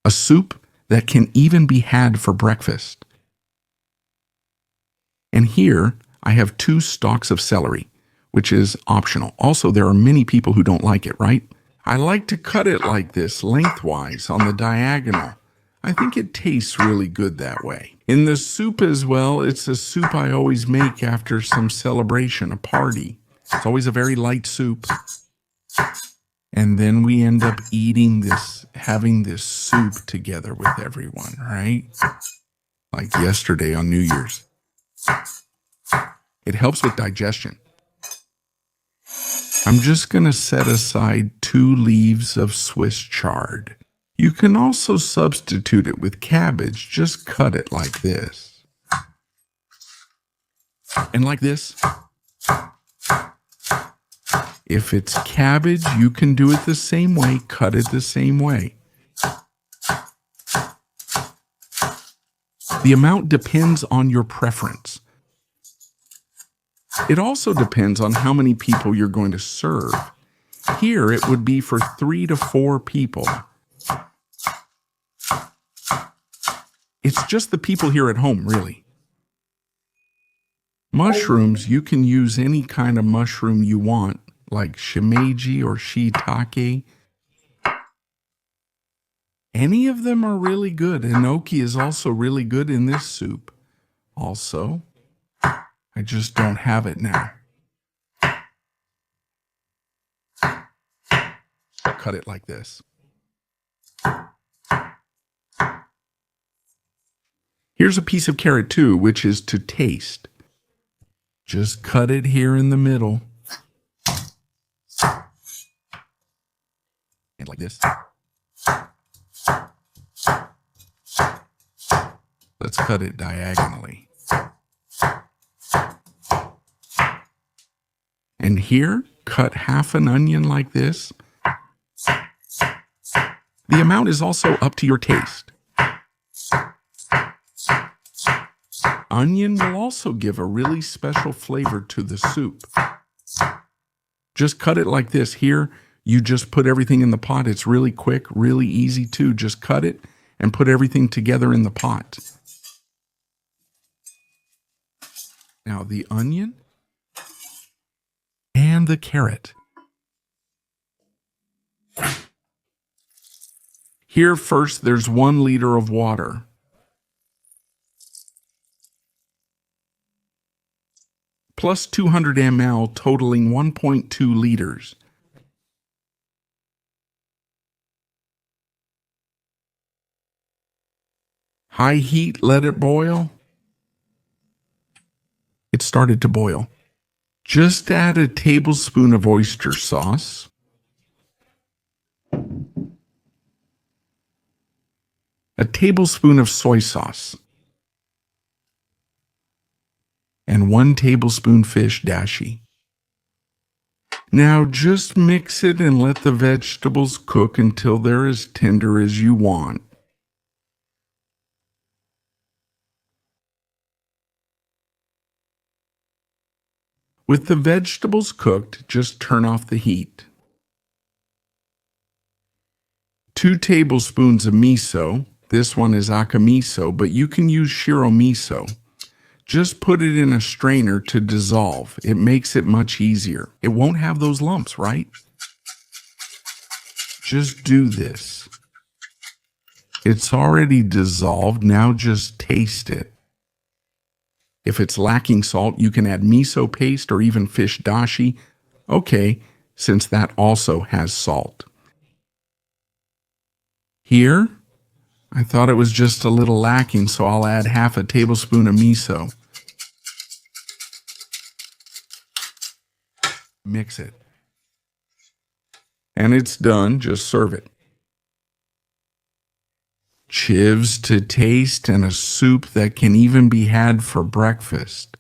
A soup that can even be had for breakfast. And here I have 2 stalks of celery, which is optional. Also, there are many people who don't like it, right? I like to cut it like this, lengthwise, on the diagonal. I think it tastes really good that way. In the soup as well, it's a soup I always make after some celebration, a party. It's always a very light soup. And then we end up eating this, having this soup together with everyone, right? Like yesterday on New Year's. It helps with digestion. I'm just going to set aside 2 leaves of Swiss chard. You can also substitute it with cabbage. Just cut it like this. And like this. If it's cabbage, you can do it the same way, cut it the same way. The amount depends on your preference. It also depends on how many people you're going to serve. Here, it would be for 3 to 4 people. It's just the people here at home, really. Mushrooms, you can use any kind of mushroom you want, like shimeji or shiitake. Any of them are really good. Enoki is also really good in this soup. Also, I just don't have it now. Cut it like this. Here's a piece of carrot too, which is to taste. Just cut it here in the middle. And like this. Let's cut it diagonally. And here, cut half an onion like this. The amount is also up to your taste. Onion will also give a really special flavor to the soup. Just cut it like this. Here, you just put everything in the pot. It's really quick, really easy too. Just cut it and put everything together in the pot. Now the onion and the carrot. Here first, there's 1 liter of water. Plus 200 ml, totaling 1.2 liters. High heat, let it boil. It started to boil. Just add a tablespoon of oyster sauce. A tablespoon of soy sauce. And 1 tablespoon fish dashi. Now just mix it and let the vegetables cook until they're as tender as you want. With the vegetables cooked, just turn off the heat. 2 tablespoons of miso. This one is akamiso, but you can use shiro miso. Just put it in a strainer to dissolve. It makes it much easier. It won't have those lumps, right? Just do this. It's already dissolved. Now just taste it. If it's lacking salt, you can add miso paste or even fish dashi. Okay, since that also has salt. Here, I thought it was just a little lacking, so I'll add half a tablespoon of miso. Mix it. And it's done. Just serve it. Chives to taste and a soup that can even be had for breakfast.